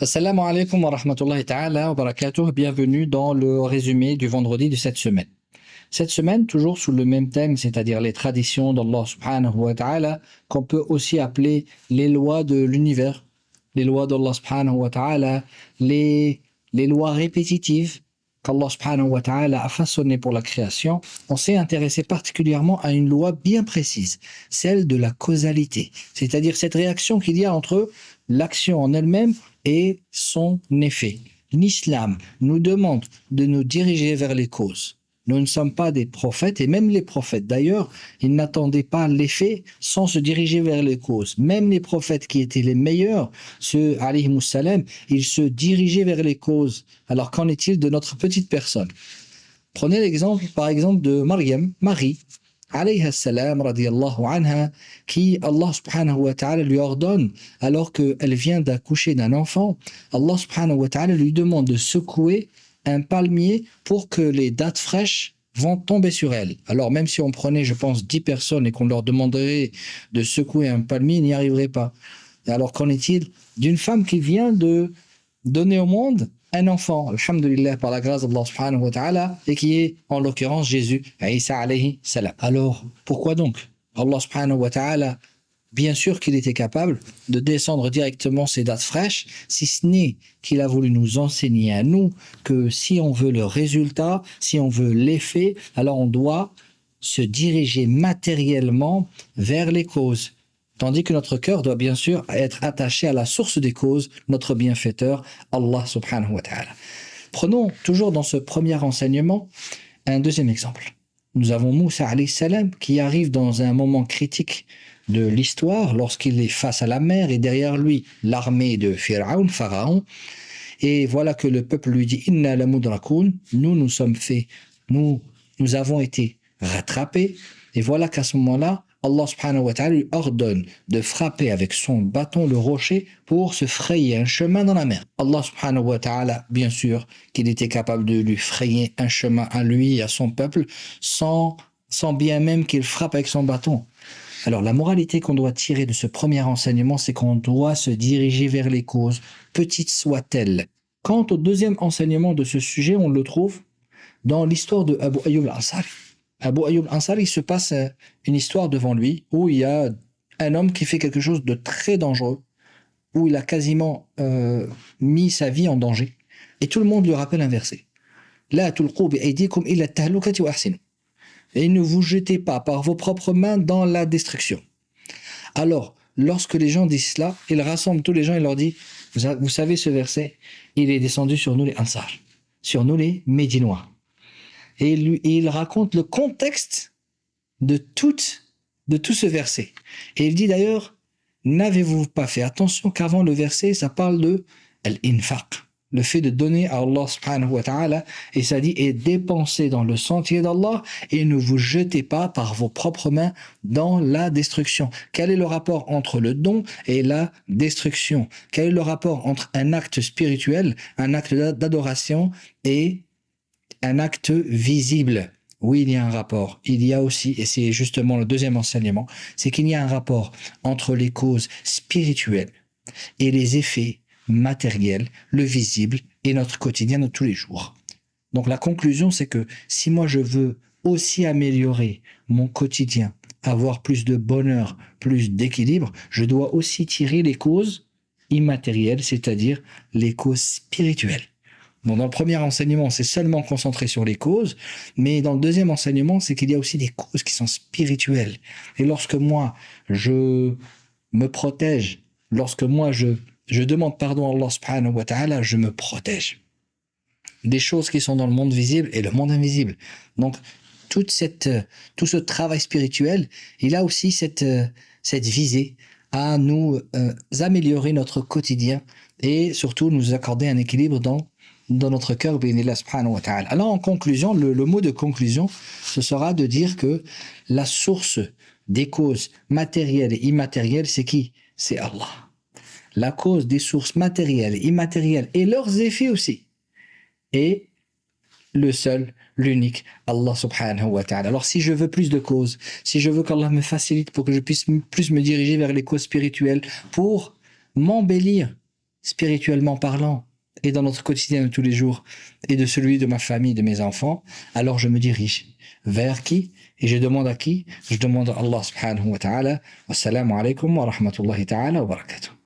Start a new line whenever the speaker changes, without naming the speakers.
Assalamu alaikum wa rahmatullahi ta'ala wa barakatuh. Bienvenue dans le résumé du vendredi de cette semaine. Cette semaine, toujours sous le même thème, c'est-à-dire les traditions d'Allah subhanahu wa ta'ala, qu'on peut aussi appeler les lois de l'univers, les lois d'Allah subhanahu wa ta'ala, les lois répétitives qu'Allah subhanahu wa ta'ala a façonnées pour la création. On s'est intéressé particulièrement à une loi bien précise, celle de la causalité, c'est-à-dire cette réaction qu'il y a entre l'action en elle-même et son effet. L'islam nous demande de nous diriger vers les causes. Nous ne sommes pas des prophètes, et même les prophètes d'ailleurs, ils n'attendaient pas l'effet sans se diriger vers les causes. Même les prophètes qui étaient les meilleurs, ceux alayhimus salam, ils se dirigeaient vers les causes. Alors qu'en est-il de notre petite personne? Prenez l'exemple par exemple de Maryam, Marie, alayha salam, radiyallahu anha, qui Allah subhanahu wa ta'ala lui ordonne, alors qu'elle vient d'accoucher d'un enfant, Allah subhanahu wa ta'ala lui demande de secouer un palmier pour que les dattes fraîches vont tomber sur elle. Alors même si on prenait, je pense, 10 personnes et qu'on leur demanderait de secouer un palmier, ils n'y arriveraient pas. Et alors qu'en est-il d'une femme qui vient de donner au monde un enfant, alhamdulillah, par la grâce d'Allah subhanahu wa ta'ala, et qui est en l'occurrence Jésus, Isa alayhi salam. Alors, pourquoi donc Allah subhanahu wa ta'ala, bien sûr qu'il était capable de descendre directement ces dates fraîches, si ce n'est qu'il a voulu nous enseigner à nous que si on veut le résultat, si on veut l'effet, alors on doit se diriger matériellement vers les causes. Tandis que notre cœur doit bien sûr être attaché à la source des causes, notre bienfaiteur, Allah subhanahu wa ta'ala. Prenons toujours dans ce premier enseignement un deuxième exemple. Nous avons Moussa alayhi salam qui arrive dans un moment critique de l'histoire lorsqu'il est face à la mer et derrière lui l'armée de Pharaon. Et voilà que le peuple lui dit Inna la mudrakoun, nous sommes faits, nous avons été rattrapés. Et voilà qu'à ce moment-là, Allah subhanahu wa ta'ala lui ordonne de frapper avec son bâton le rocher pour se frayer un chemin dans la mer. Allah subhanahu wa ta'ala, bien sûr, qu'il était capable de lui frayer un chemin à lui et à son peuple sans bien même qu'il frappe avec son bâton. Alors la moralité qu'on doit tirer de ce premier enseignement, c'est qu'on doit se diriger vers les causes, petites soient-elles. Quant au deuxième enseignement de ce sujet, on le trouve dans l'histoire de Abu Ayyub al-Ansari. Abu Ayyub al-Ansari, il se passe une histoire devant lui où il y a un homme qui fait quelque chose de très dangereux, où il a quasiment mis sa vie en danger. Et tout le monde lui rappelle un verset. La tulqu bi aydikum ila at-tahlukati wa ahsinu. Et ne vous jetez pas par vos propres mains dans la destruction. Alors, lorsque les gens disent cela, il rassemble tous les gens et leur dit, vous savez ce verset, il est descendu sur nous les Ansar, sur nous les Médinois. Et il raconte le contexte de tout ce verset. Et il dit d'ailleurs, n'avez-vous pas fait attention qu'avant le verset, ça parle de l'infaq, le fait de donner à Allah subhanahu wa ta'ala, et ça dit, et dépensez dans le sentier d'Allah, et ne vous jetez pas par vos propres mains dans la destruction. Quel est le rapport entre le don et la destruction? Quel est le rapport entre un acte spirituel, un acte d'adoration et un acte visible? Oui, il y a un rapport. Il y a aussi, et c'est justement le deuxième enseignement, c'est qu'il y a un rapport entre les causes spirituelles et les effets matériels, le visible et notre quotidien de tous les jours. Donc la conclusion, c'est que si moi je veux aussi améliorer mon quotidien, avoir plus de bonheur, plus d'équilibre, je dois aussi tirer les causes immatérielles, c'est-à-dire les causes spirituelles. Bon, dans le premier enseignement, c'est seulement concentré sur les causes, mais dans le deuxième enseignement, c'est qu'il y a aussi des causes qui sont spirituelles. Et lorsque moi, je me protège, lorsque moi, je demande pardon à Allah subhanahu wa ta'ala, je me protège des choses qui sont dans le monde visible et le monde invisible. Donc, tout ce travail spirituel, il a aussi cette visée à nous améliorer notre quotidien et surtout nous accorder un équilibre dans notre cœur, bi'idhnillah subhanahu wa ta'ala. Alors en conclusion, le mot de conclusion, ce sera de dire que la source des causes matérielles et immatérielles, c'est qui? C'est Allah. La cause des sources matérielles et immatérielles et leurs effets aussi est le seul, l'unique, Allah subhanahu wa ta'ala. Alors si je veux plus de causes, si je veux qu'Allah me facilite pour que je puisse plus me diriger vers les causes spirituelles, pour m'embellir spirituellement parlant, et dans notre quotidien de tous les jours, et de celui de ma famille, de mes enfants, alors je me dirige. Vers qui? Et je demande à qui? Je demande à Allah subhanahu wa ta'ala. Wassalamu alaikum wa rahmatullahi ta'ala wa barakatuh.